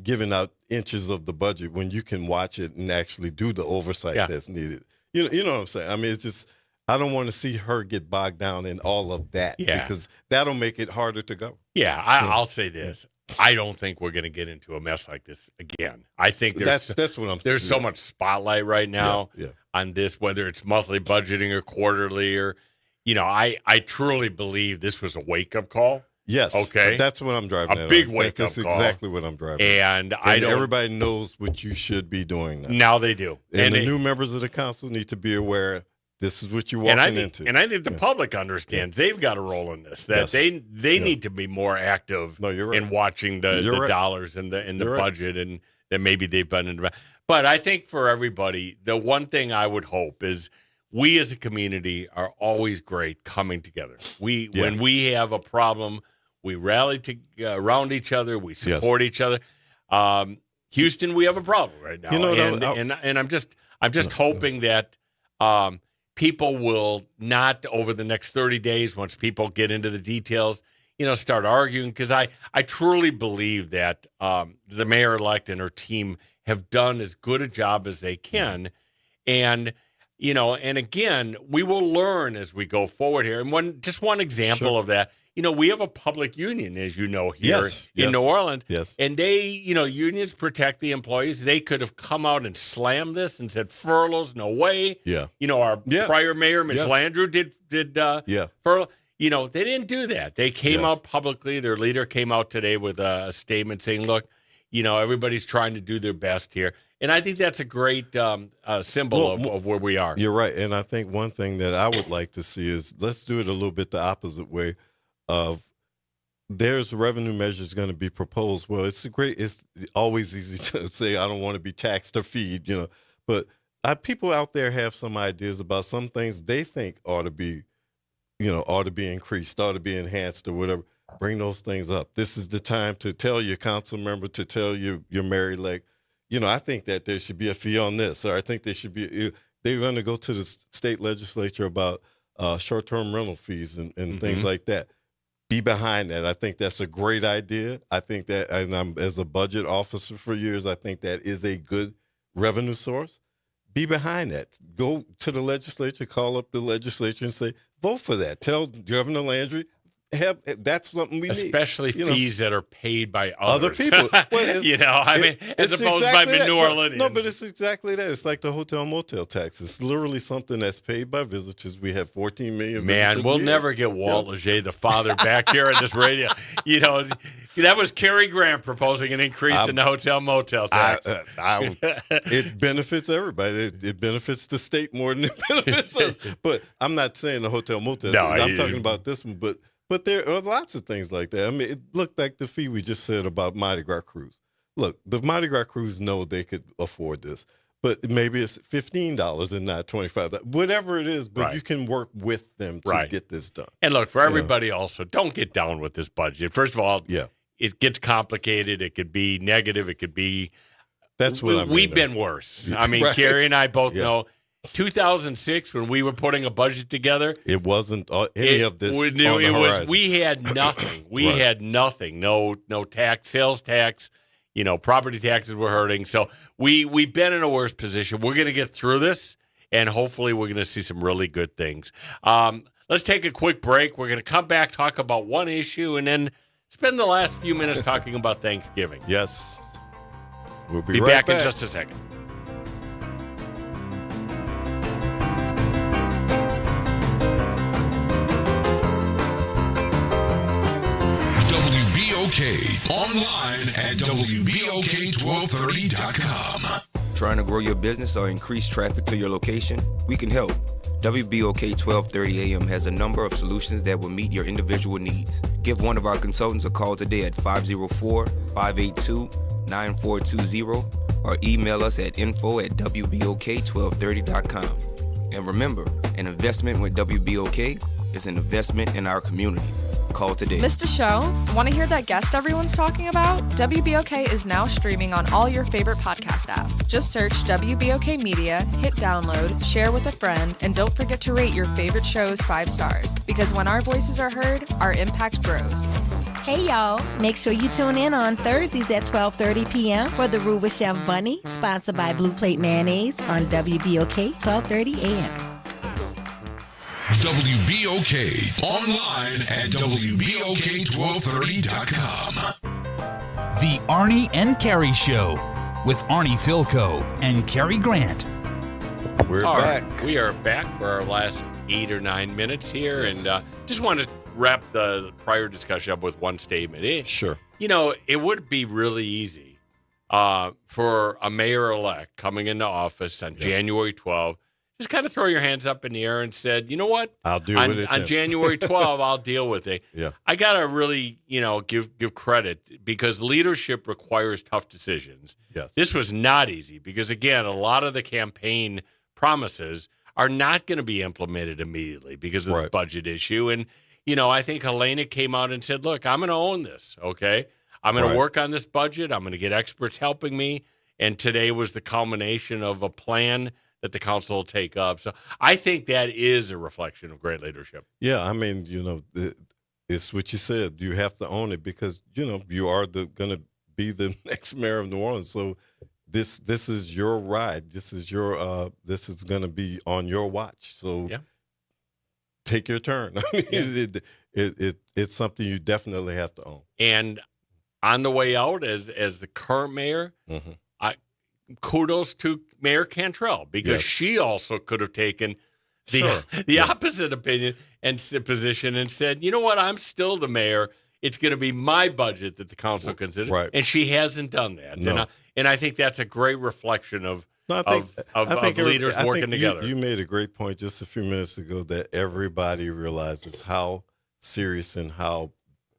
B: giving out inches of the budget when you can watch it and actually do the oversight that's needed. You know what I'm saying? I mean, it's just, I don't want to see her get bogged down in all of that because that'll make it harder to go.
A: Yeah, I'll say this. I don't think we're going to get into a mess like this again. I think
B: that's what I'm.
A: There's so much spotlight right now on this, whether it's monthly budgeting or quarterly or, I truly believe this was a wake-up call.
B: Yes.
A: Okay.
B: That's what I'm driving at.
A: A big wake-up call.
B: That's exactly what I'm driving
A: and
B: everybody knows what you should be doing now.
A: Now they do.
B: And the new members of the council need to be aware this is what you're walking into.
A: And I think the public understands they've got a role in this, that they need to be more active in watching the dollars and the budget and that maybe they've been in. But I think for everybody, the one thing I would hope is we as a community are always great coming together. When we have a problem, we rally around each other. We support each other. Houston, we have a problem right now.
B: You know,
A: and I'm just hoping that people will not, over the next 30 days, once people get into the details, start arguing, because I truly believe that the mayor-elect and her team have done as good a job as they can. And, and again, we will learn as we go forward here. And one example of that, we have a public union, as you know, here in New Orleans.
B: Yes.
A: And they, unions protect the employees. They could have come out and slammed this and said furloughs, no way.
B: Yeah.
A: Our prior mayor, Ms. Landrew, did furlough. They didn't do that. They came out publicly. Their leader came out today with a statement saying, look, everybody's trying to do their best here. And I think that's a great symbol of where we are.
B: You're right. And I think one thing that I would like to see is, let's do it a little bit the opposite way of, there's revenue measures going to be proposed. Well, it's always easy to say, I don't want to be taxed or feed, but people out there have some ideas about some things they think ought to be increased, ought to be enhanced or whatever. Bring those things up. This is the time to tell your council member, to tell your mayor-elect, I think that there should be a fee on this, or I think there should be, they're going to go to the state legislature about short-term rental fees and things like that. Be behind that. I think that's a great idea. I think that, and I'm, as a budget officer for years, I think that is a good revenue source. Be behind that. Go to the legislature, call up the legislature and say, vote for that. Tell Governor Landry, that's something we need.
A: Especially fees that are paid by other
B: people. Well,
A: as opposed by New Orleans.
B: No, but it's exactly that. It's like the hotel motel tax. It's literally something that's paid by visitors. We have 14 million visitors.
A: Man, we'll never get Walt Leger, the father, back here on this radio. That was Cary Grant proposing an increase in the hotel motel tax.
B: It benefits everybody. It benefits the state more than it benefits us. But I'm not saying the hotel motel tax. I'm talking about this one. But there are lots of things like that. I mean, it looked like the fee we just said about Mardi Gras cruise. Look, the Mardi Gras cruise know they could afford this, but maybe it's $15 and not $25. Whatever it is, but you can work with them to get this done.
A: And look, for everybody also, don't get down with this budget. First of all, it gets complicated. It could be negative. It could be.
B: That's what I mean.
A: We've been worse. I mean, Cary and I both know. 2006, when we were putting a budget together,
B: it wasn't any of this.
A: We had nothing. We had nothing. No sales tax. Property taxes were hurting. So we've been in a worse position. We're going to get through this, and hopefully we're going to see some really good things. Let's take a quick break. We're going to come back, talk about one issue, and then spend the last few minutes talking about Thanksgiving.
B: Yes. We'll
A: be right back in just a second.
C: Online at WBOK1230.com.
I: Trying to grow your business or increase traffic to your location? We can help. WBOK 1230 AM has a number of solutions that will meet your individual needs. Give one of our consultants a call today at 504-582-9420 or email us at info@WBOK1230.com. And remember, an investment with WBOK is an investment in our community. Call today.
F: Missed a show? Want to hear that guest everyone's talking about? WBOK is now streaming on all your favorite podcast apps. Just search WBOK Media, hit download, share with a friend, and don't forget to rate your favorite shows 5 stars. Because when our voices are heard, our impact grows.
J: Hey y'all, make sure you tune in on Thursdays at 12:30 p.m. for The Roux with Chef Bunny, sponsored by Blue Plate Mayonnaise on WBOK 1230 AM.
C: WBOK. Online at WBOK1230.com.
H: The Arnie and Cary Show with Arnie Philco and Cary Grant.
B: We're back.
A: We are back for our last 8 or 9 minutes here.
B: Yes.
A: And just want to wrap the prior discussion up with one statement.
B: Sure.
A: It would be really easy for a mayor-elect coming into office on January 12th. Just kind of throw your hands up in the air and said, you know what?
B: I'll deal with it.
A: On January 12th, I'll deal with it.
B: Yeah.
A: I got to really, give credit because leadership requires tough decisions.
B: Yes.
A: This was not easy because, again, a lot of the campaign promises are not going to be implemented immediately because of this budget issue. And, I think Helena came out and said, look, I'm going to own this, okay? I'm going
B: Right.
A: to work on this budget. I'm going to get experts helping me. And today was the culmination of a plan that the council will take up. So I think that is a reflection of great leadership.
B: Yeah, I mean, it's what you said. You have to own it because, you are going to be the next mayor of New Orleans. So this is your ride. This is this is going to be on your watch. So take your turn. I mean, it's something you definitely have to own.
A: And on the way out, as the current mayor, kudos to Mayor Cantrell, because she also could have taken the opposite opinion and position and said, you know what, I'm still the mayor. It's going to be my budget that the council considers.
B: Right.
A: And she hasn't done that.
B: No.
A: And I think that's a great reflection of leaders working together.
B: You made a great point just a few minutes ago that everybody realizes how serious and how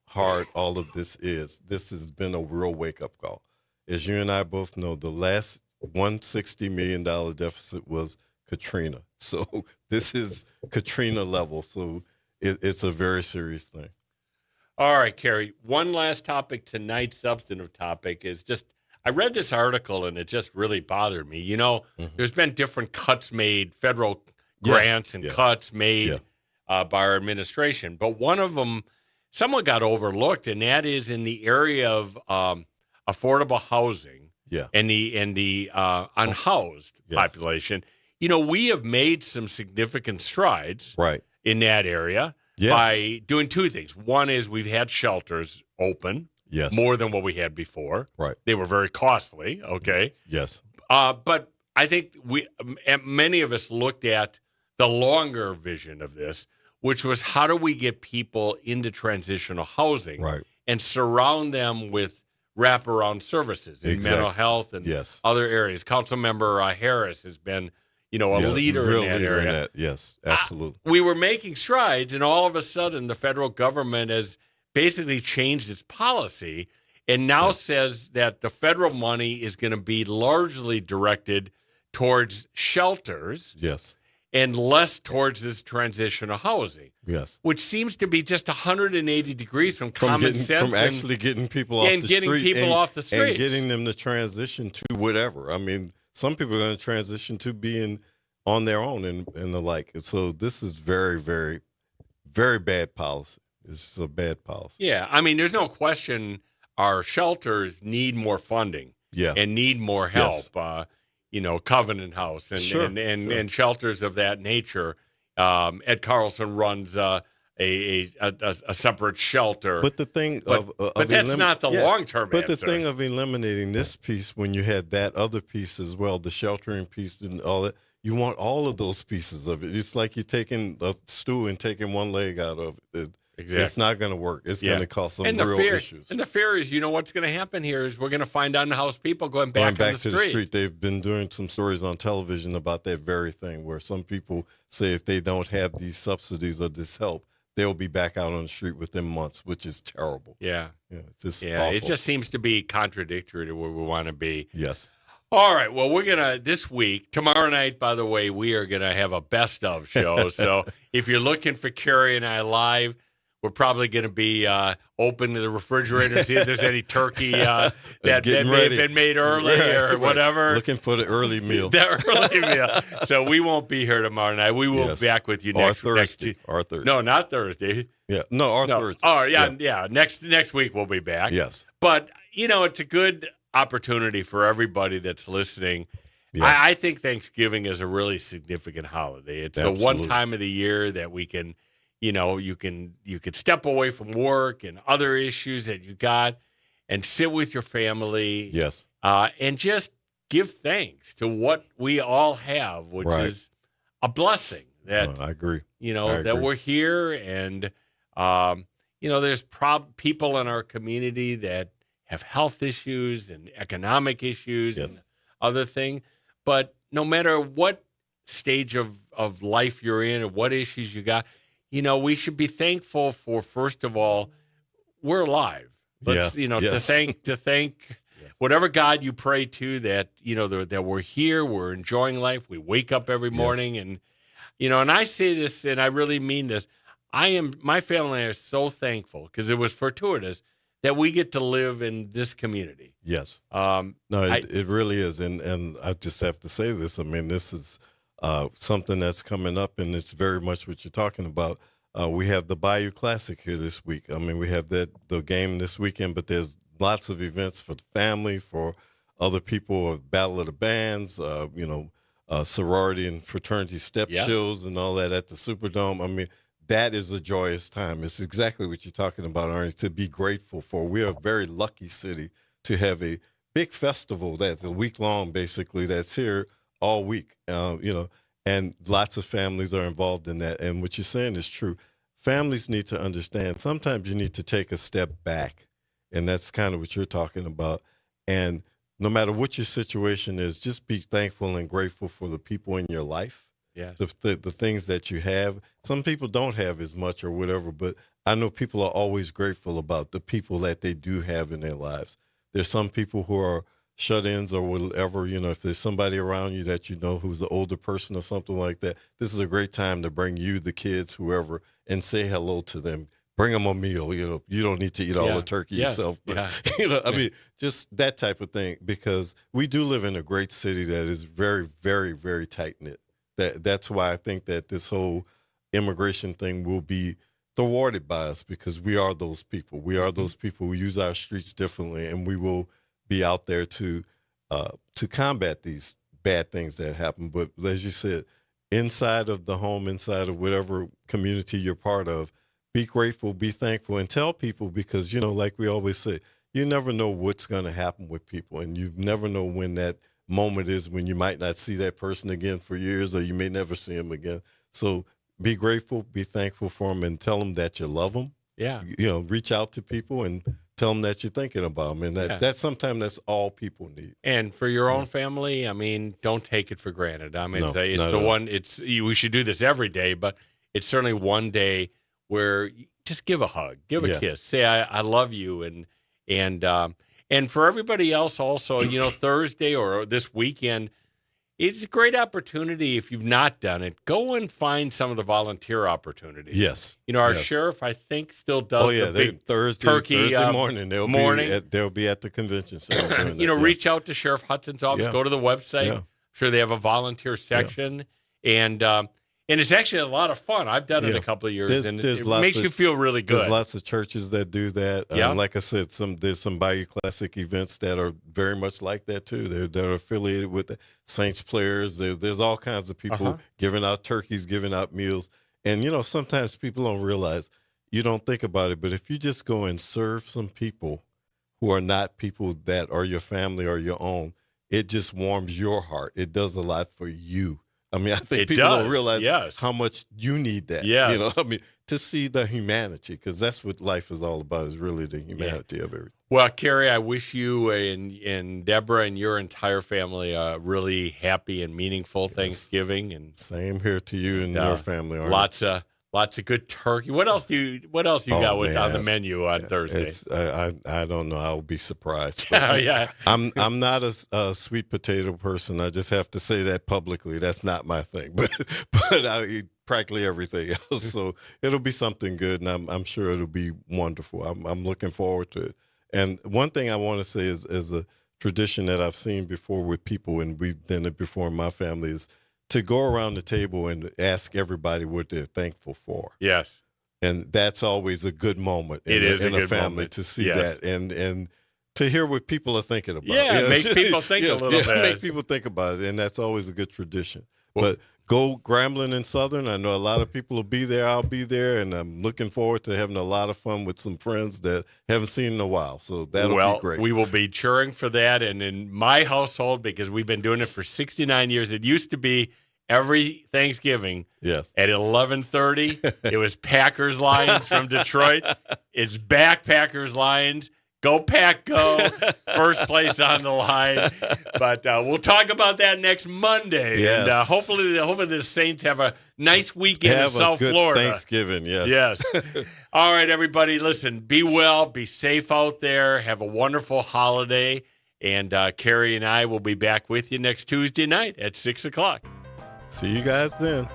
B: hard all of this is. This has been a real wake-up call. As you and I both know, the last $160 million deficit was Katrina. So this is Katrina level. So it's a very serious thing.
A: All right, Cary, one last topic tonight, substantive topic, is just I read this article and it just really bothered me. There's been different cuts made, federal grants and cuts made by our administration. But one of them, somewhat got overlooked, and that is in the area of affordable housing and the unhoused population. We have made some significant strides in that area by doing two things. One is we've had shelters open more than what we had before.
B: Right.
A: They were very costly, okay?
B: Yes.
A: But I think many of us looked at the longer vision of this, which was how do we get people into transitional housing and surround them with wraparound services in mental health and other areas. Councilmember Harris has been, a leader in that area.
B: Yes, absolutely.
A: We were making strides, and all of a sudden the federal government has basically changed its policy and now says that the federal money is going to be largely directed towards shelters and less towards this transitional housing.
B: Yes.
A: Which seems to be just 180 degrees from common sense.
B: From actually getting people off the street.
A: Off the streets.
B: And getting them to transition to whatever. I mean, some people are going to transition to being on their own and the like. So this is very, very, very bad policy. This is a bad policy.
A: Yeah. I mean, there's no question our shelters need more funding and need more help. Covenant House and shelters of that nature. Ed Carlson runs a separate shelter.
B: But the thing
A: but that's not the long-term
B: But
A: answer.
B: the thing of eliminating this piece when you had that other piece as well, the sheltering piece and all that, you want all of those pieces of it. It's like you're taking a stew and taking one leg out of it.
A: Exactly.
B: It's not going to work. It's going to cause some real issues.
A: And the fear is, what's going to happen here is we're going to find unhoused people going back
B: to
A: the
B: the street. They've been doing some stories on television about that very thing, where some people say if they don't have these subsidies or this help, they'll be back out on the street within months, which is terrible.
A: Yeah.
B: It's just
A: awful. It just seems to be contradictory to where we want to be.
B: Yes.
A: All right. Well, we're going to, this week, tomorrow night, by the way, we are going to have a best of show. So if you're looking for Cary and I live, we're probably going to be open to the refrigerator to see if there's any turkey that may have been made early or whatever.
B: Looking for the early meal.
A: The early meal. So we won't be here tomorrow night. We will be back with you next
B: Thursday.
A: No, not Thursday.
B: Yeah. No, Thursday.
A: Oh, yeah. Next week we'll be back.
B: Yes.
A: But, it's a good opportunity for everybody that's listening.
B: Yes.
A: I think Thanksgiving is a really significant holiday. It's the one time of the year that we can – you could step away from work and other issues that you got and sit with your family.
B: Yes.
A: And just give thanks to what we all have, which is a blessing that,
B: I agree.
A: That we're here. And, there's people in our community that have health issues and economic issues and other things. But no matter what stage of life you're in or what issues you got, we should be thankful for, first of all, we're alive. Let's, to thank whatever God you pray to that, that we're here, we're enjoying life. We wake up every morning and I say this and I really mean this. My family are so thankful because it was fortuitous that we get to live in this community.
B: Yes.
A: No,
B: it really is. And I just have to say this. I mean, this is something that's coming up, and it's very much what you're talking about. We have the Bayou Classic here this week. I mean, we have the game this weekend, but there's lots of events for the family, for other people, Battle of the Bands, sorority and fraternity step shows and all that at the Superdome. I mean, that is a joyous time. It's exactly what you're talking about, Arnie, to be grateful for. We are a very lucky city to have a big festival that's a week long, basically, that's here all week, and lots of families are involved in that. And what you're saying is true. Families need to understand sometimes you need to take a step back, and that's kind of what you're talking about. And no matter what your situation is, just be thankful and grateful for the people in your life.
A: Yes.
B: The things that you have. Some people don't have as much or whatever, but I know people are always grateful about the people that they do have in their lives. There's some people who are shut-ins or whatever, if there's somebody around you that you know who's an older person or something like that, this is a great time to bring you, the kids, whoever, and say hello to them. Bring them a meal. You don't need to eat all the turkey yourself. But, I mean, just that type of thing, because we do live in a great city that is very, very, very tight-knit. That's why I think that this whole immigration thing will be thwarted by us, because we are those people. We are those people who use our streets differently, and we will be out there to combat these bad things that happen. But as you said, inside of the home, inside of whatever community you're part of, be grateful, be thankful, and tell people, because, like we always say, you never know what's going to happen with people, and you never know when that moment is when you might not see that person again for years, or you may never see them again. So be grateful, be thankful for them, and tell them that you love them.
A: Yeah.
B: Reach out to people and tell them that you're thinking about them. And that's sometimes that's all people need.
A: And for your own family, I mean, don't take it for granted. I mean, we should do this every day, but it's certainly one day where you just give a hug, give a kiss, say, I love you. And for everybody else also, Thursday or this weekend, it's a great opportunity. If you've not done it, go and find some of the volunteer opportunities.
B: Yes.
A: Our sheriff, I think, still does the big
B: Thursday morning. They'll be at the convention center.
A: Reach out to Sheriff Hudson's office. Go to the website. Yeah. I'm sure they have a volunteer section. Yeah. And it's actually a lot of fun. I've done it a couple of years, and it makes you feel really good.
B: There's lots of churches that do that. Like I said, there's some Bayou Classic events that are very much like that, too. They're affiliated with the Saints players. There's all kinds of people giving out turkeys, giving out meals. And, sometimes people don't realize, you don't think about it, but if you just go and serve some people who are not people that are your family or your own, it just warms your heart. It does a lot for you. I mean, I think people don't realize how much you need that.
A: Yes.
B: To see the humanity, because that's what life is all about, is really the humanity of everything.
A: Well, Cary, I wish you and Deborah and your entire family a really happy and meaningful Thanksgiving. And
B: same here to you and your family. Arnie.
A: Lots of good turkey. What else you got on the menu on Thursday?
B: I don't know. I'll be surprised.
A: Yeah.
B: I'm not a sweet potato person. I just have to say that publicly. That's not my thing. But I eat practically everything else. So it'll be something good, and I'm sure it'll be wonderful. I'm looking forward to it. And one thing I want to say is a tradition that I've seen before with people, and we've done it before in my family, is to go around the table and ask everybody what they're thankful for.
A: Yes.
B: And that's always a good moment in a family to see that and to hear what people are thinking about.
A: Yeah, it makes people think a little bit.
B: Make people think about it, and that's always a good tradition. But go Grambling and Southern. I know a lot of people will be there. I'll be there, and I'm looking forward to having a lot of fun with some friends that haven't seen in a while. So that'll be great.
A: We will be cheering for that. And in my household, because we've been doing it for 69 years, it used to be every Thanksgiving at 11:30. It was Packers Lions from Detroit. It's back Packers Lions. Go Pack, go. First place on the line. But we'll talk about that next Monday.
B: Yes.
A: And hopefully the Saints have a nice weekend in South Florida.
B: Thanksgiving, yes.
A: Yes. All right, everybody, listen, be well, be safe out there. Have a wonderful holiday. And Cary and I will be back with you next Tuesday night at 6 o'clock.
B: See you guys then.